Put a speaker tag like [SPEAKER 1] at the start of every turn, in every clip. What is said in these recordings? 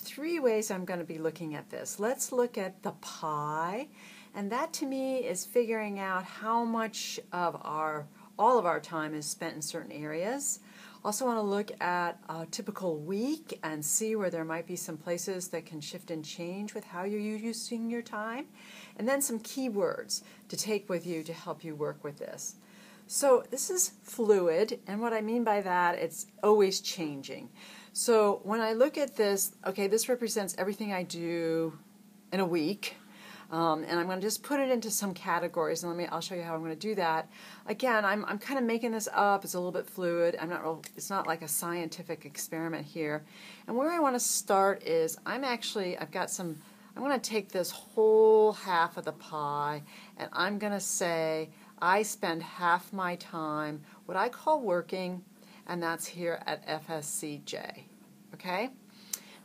[SPEAKER 1] three ways I'm going to be looking at this. Let's look at the pie, and that to me is figuring out how much of all of our time is spent in certain areas. Also want to look at a typical week and see where there might be some places that can shift and change with how you're using your time. And then some keywords to take with you to help you work with this. So this is fluid, and what I mean by that, it's always changing. So when I look at this, okay, this represents everything I do in a week. And I'm going to just put it into some categories, and I'll show you how I'm going to do that. Again, I'm kind of making this up. It's a little bit fluid. It's not like a scientific experiment here. And where I want to start is I'm going to take this whole half of the pie, and I'm going to say I spend half my time what I call working, and that's here at FSCJ. Okay?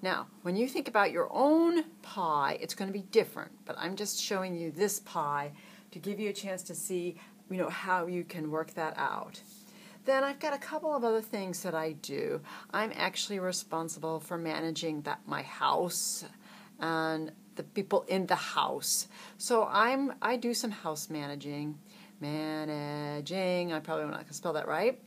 [SPEAKER 1] Now, when you think about your own pie, it's going to be different, but I'm just showing you this pie to give you a chance to see, how you can work that out. Then I've got a couple of other things that I do. I'm actually responsible for managing my house and the people in the house. So I do some house managing, I probably not going to spell that right.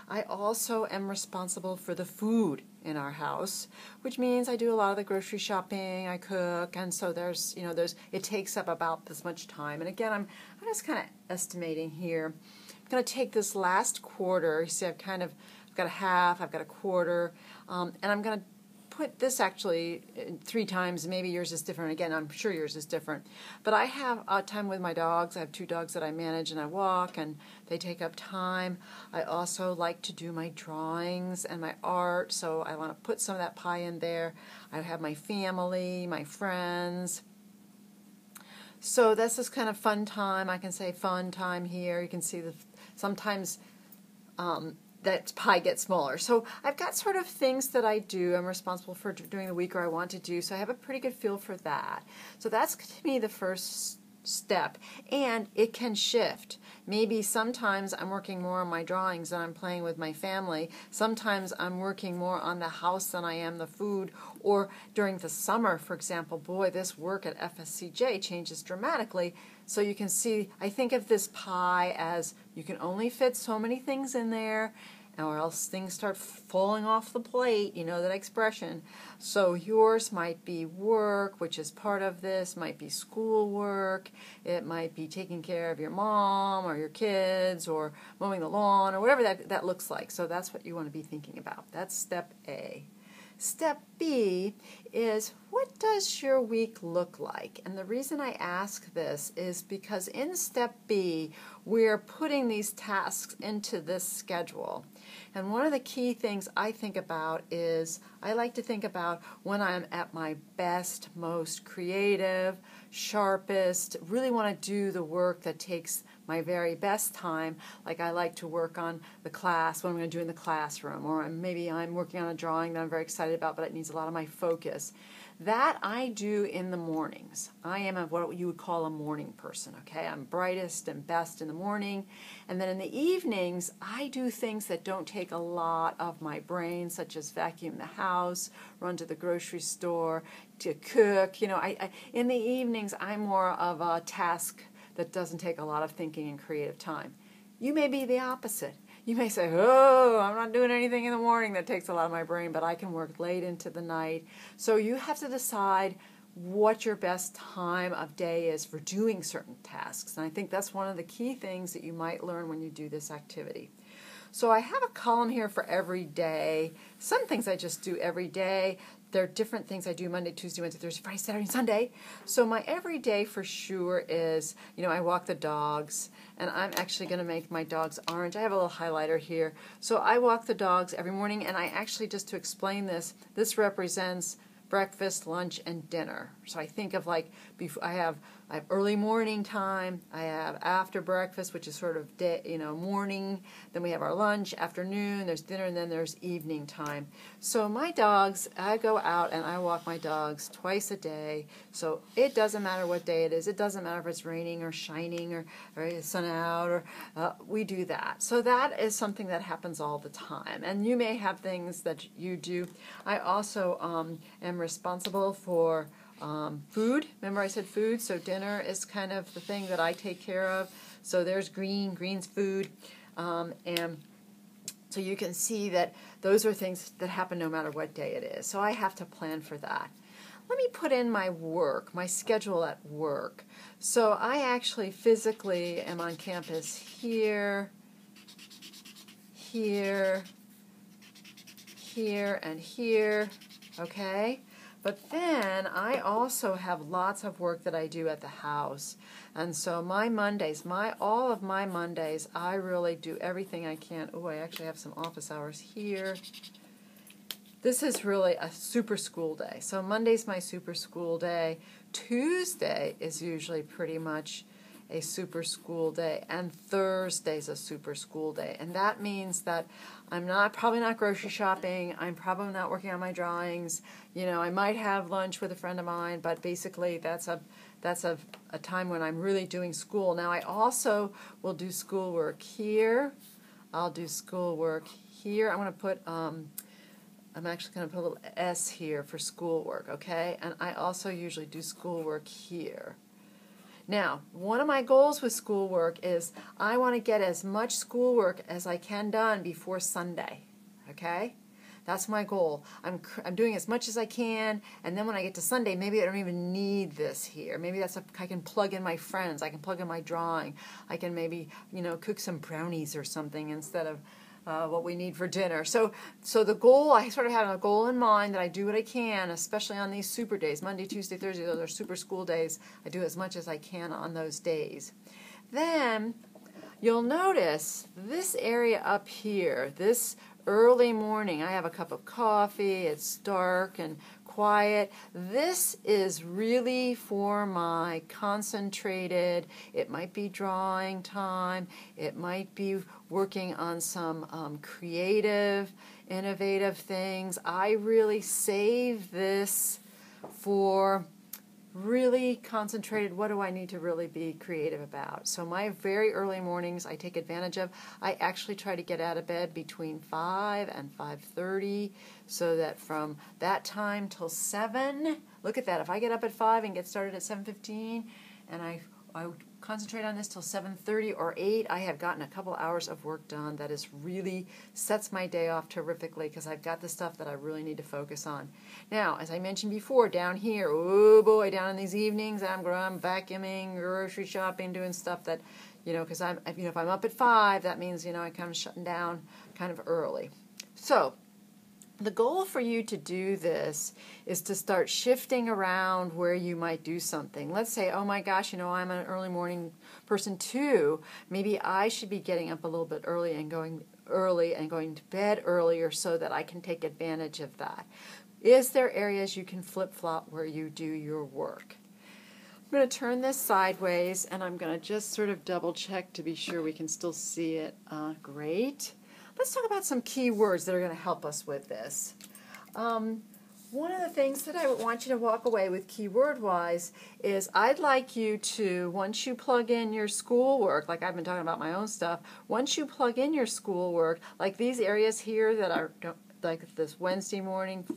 [SPEAKER 1] I also am responsible for the food in our house, which means I do a lot of the grocery shopping, I cook, and so it takes up about this much time. And again, I'm just kind of estimating here. I'm going to take this last quarter. You see, I've got a half, I've got a quarter, and I'm going to put this actually 3 times. Maybe yours is different. Again, I'm sure yours is different. But I have time with my dogs. I have 2 dogs that I manage and I walk, and they take up time. I also like to do my drawings and my art, so I want to put some of that pie in there. I have my family, my friends. So that's this kind of fun time. I can say fun time here. You can see sometimes that pie gets smaller. So I've got sort of things that I do. I'm responsible for doing the week, or I want to do, so I have a pretty good feel for that. So that's to me the first step, and it can shift. Maybe sometimes I'm working more on my drawings than I'm playing with my family. Sometimes I'm working more on the house than I am the food, or during the summer, for example, boy, this work at FSCJ changes dramatically. So you can see, I think of this pie as you can only fit so many things in there, or else things start falling off the plate, that expression. So yours might be work, which is part of this, might be school work, it might be taking care of your mom or your kids, or mowing the lawn, or whatever that looks like. So that's what you want to be thinking about. That's step A. Step B is, what does your week look like? And the reason I ask this is because in step B, we're putting these tasks into this schedule. And one of the key things I think about is, I like to think about when I'm at my best, most creative, sharpest, really want to do the work that takes my very best time. Like I like to work on the class, what I'm going to do in the classroom, or maybe I'm working on a drawing that I'm very excited about, but it needs a lot of my focus. That I do in the mornings. I am what you would call a morning person, okay? I'm brightest and best in the morning. And then in the evenings, I do things that don't take a lot of my brain, such as vacuum the house, run to the grocery store, to cook. In the evenings, I'm more of a task that doesn't take a lot of thinking and creative time. You may be the opposite. You may say, oh, I'm not doing anything in the morning that takes a lot of my brain, but I can work late into the night. So you have to decide what your best time of day is for doing certain tasks. And I think that's one of the key things that you might learn when you do this activity. So I have a column here for every day. Some things I just do every day. There are different things I do Monday, Tuesday, Wednesday, Thursday, Friday, Saturday, and Sunday. So my everyday for sure is, I walk the dogs, and I'm actually going to make my dogs orange. I have a little highlighter here. So I walk the dogs every morning, and I actually, just to explain this represents breakfast, lunch, and dinner. So I think of like I have early morning time, I have after breakfast, which is sort of day, morning, then we have our lunch, afternoon, there's dinner, and then there's evening time. So my dogs, I go out and I walk my dogs twice a day. So it doesn't matter what day it is. It doesn't matter if it's raining or shining or the sun out, or we do that. So that is something that happens all the time. And you may have things that you do. I also am responsible for food. Remember I said food? So dinner is kind of the thing that I take care of. So there's green's food. And so you can see that those are things that happen no matter what day it is. So I have to plan for that. Let me put in my work, my schedule at work. So I actually physically am on campus here, here, here, and here, okay? But then I also have lots of work that I do at the house. And so my Mondays, all of my Mondays, I really do everything I can. Oh, I actually have some office hours here. This is really a super school day. So Monday's my super school day. Tuesday is usually pretty much a super school day, and Thursday's a super school day. And that means that I'm probably not grocery shopping, I'm probably not working on my drawings, I might have lunch with a friend of mine, but basically that's a time when I'm really doing school. Now I also will do schoolwork here, I'll do schoolwork here. I'm actually going to put a little S here for schoolwork, okay? And I also usually do schoolwork here. Now, one of my goals with schoolwork is I want to get as much schoolwork as I can done before Sunday, okay? That's my goal. I'm doing as much as I can, and then when I get to Sunday, maybe I don't even need this here. Maybe I can plug in my friends. I can plug in my drawing. I can maybe, cook some brownies or something instead of what we need for dinner. So the goal, I sort of have a goal in mind that I do what I can, especially on these super days, Monday, Tuesday, Thursday, those are super school days. I do as much as I can on those days. Then you'll notice this area up here, this early morning, I have a cup of coffee, it's dark and quiet. This is really for my concentrated, it might be drawing time, it might be working on some creative, innovative things. I really save this for really concentrated, what do I need to really be creative about? So my very early mornings I take advantage of. I actually try to get out of bed between 5 and 5:30 so that from that time till 7, look at that, if I get up at 5 and get started at 7:15 and I concentrate on this till 7:30 or 8, I have gotten a couple hours of work done that is really sets my day off terrifically because I've got the stuff that I really need to focus on. Now, as I mentioned before, down here, oh boy, down in these evenings, I'm vacuuming, grocery shopping, doing stuff that, because if I'm up at 5, that means, I kind of shutting down kind of early. So, the goal for you to do this is to start shifting around where you might do something. Let's say, oh my gosh, I'm an early morning person too. Maybe I should be getting up a little bit early and going to bed earlier so that I can take advantage of that. Is there areas you can flip-flop where you do your work? I'm going to turn this sideways and I'm going to just sort of double check to be sure we can still see it. Great. Let's talk about some key words that are going to help us with this. One of the things that I would want you to walk away with keyword-wise is I'd like you to, once you plug in your schoolwork, like I've been talking about my own stuff, once you plug in your schoolwork, like these areas here that are like this Wednesday morning,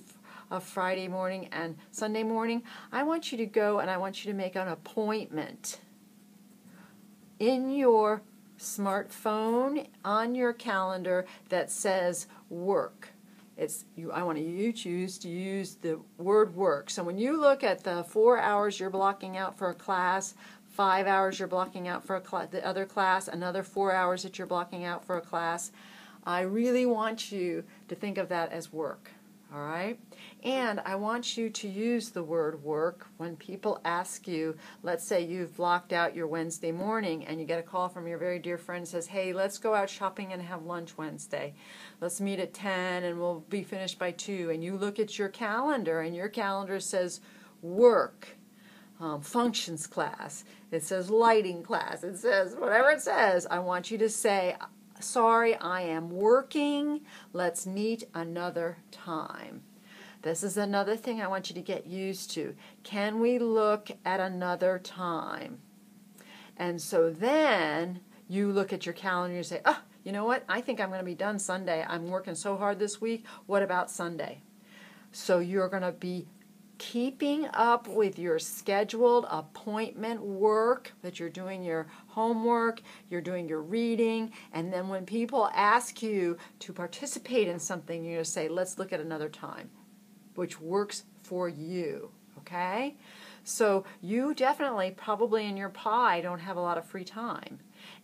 [SPEAKER 1] Friday morning, and Sunday morning, I want you to go and I want you to make an appointment in your smartphone on your calendar that says work. I want you to use the word work. So when you look at the 4 hours you're blocking out for a class, 5 hours you're blocking out for the other class, another 4 hours that you're blocking out for a class, I really want you to think of that as work. All right? And I want you to use the word work when people ask you, let's say you've blocked out your Wednesday morning and you get a call from your very dear friend that says, hey, let's go out shopping and have lunch Wednesday. Let's meet at 10 and we'll be finished by 2. And you look at your calendar and your calendar says work. functions class, it says lighting class, it says whatever it says, I want you to say, sorry, I am working, let's meet another time. This is another thing I want you to get used to. Can we look at another time? And so then you look at your calendar and say, oh, you know what? I think I'm going to be done Sunday. I'm working so hard this week. What about Sunday? So you're going to be keeping up with your scheduled appointment work, that you're doing your homework, you're doing your reading, and then when people ask you to participate in something, you're going to say, let's look at another time, which works for you, okay? So you definitely, probably in your pie, don't have a lot of free time.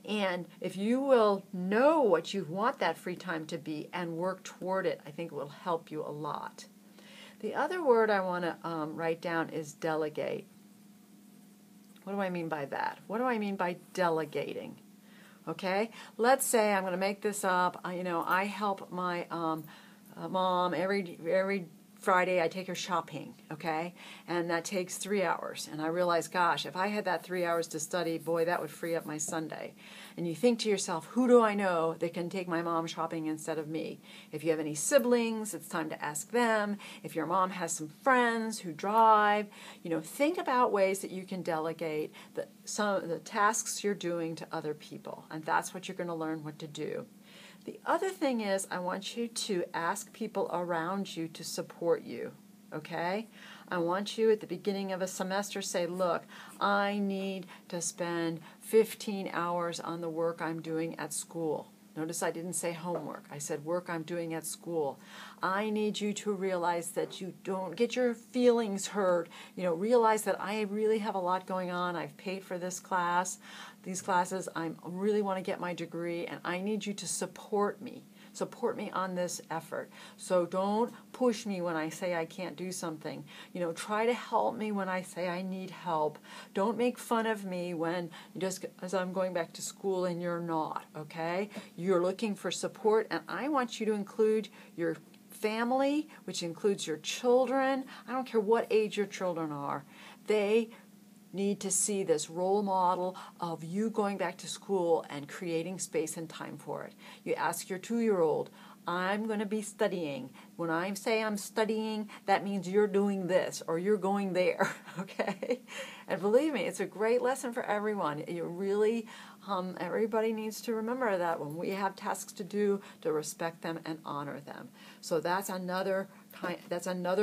[SPEAKER 1] And if you will know what you want that free time to be and work toward it, I think it will help you a lot. The other word I want to write down is delegate. What do I mean by that? What do I mean by delegating? Okay, let's say I'm going to make this up. I help my mom every Friday. I take her shopping, okay, and that takes 3 hours. And I realize, gosh, if I had that 3 hours to study, boy, that would free up my Sunday. And you think to yourself, who do I know that can take my mom shopping instead of me? If you have any siblings, it's time to ask them. If your mom has some friends who drive, think about ways that you can delegate some of the tasks you're doing to other people. And that's what you're going to learn what to do. The other thing is, I want you to ask people around you to support you, okay? I want you at the beginning of a semester say, look, I need to spend 15 hours on the work I'm doing at school. Notice I didn't say homework. I said work I'm doing at school. I need you to realize that you don't get your feelings hurt. Realize that I really have a lot going on. I've paid for this class, these classes. I really want to get my degree, and I need you to support me. Support me on this effort. So don't push me when I say I can't do something. Try to help me when I say I need help. Don't make fun of me when just as I'm going back to school and you're not, okay? You're looking for support, and I want you to include your family, which includes your children. I don't care what age your children are. They need to see this role model of you going back to school and creating space and time for it. You ask your 2-year-old, I'm going to be studying. When I say I'm studying, that means you're doing this or you're going there, okay? And believe me, it's a great lesson for everyone. You really, everybody needs to remember that when we have tasks to do, to respect them and honor them. So that's another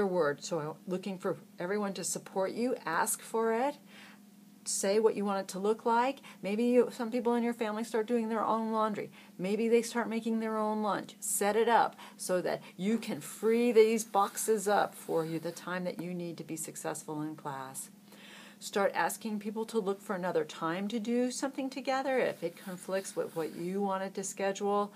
[SPEAKER 1] word. So I'm looking for everyone to support you. Ask for it. Say what you want it to look like. Maybe some people in your family start doing their own laundry. Maybe they start making their own lunch. Set it up so that you can free these boxes up for you the time that you need to be successful in class. Start asking people to look for another time to do something together if it conflicts with what you wanted to schedule.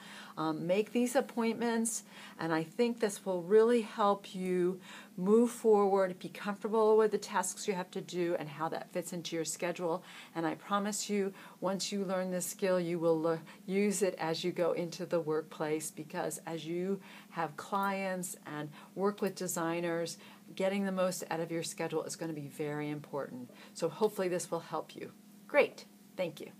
[SPEAKER 1] Make these appointments, and I think this will really help you move forward, be comfortable with the tasks you have to do and how that fits into your schedule. And I promise you, once you learn this skill, you will use it as you go into the workplace, because as you have clients and work with designers, getting the most out of your schedule is going to be very important. So hopefully this will help you. Great. Thank you.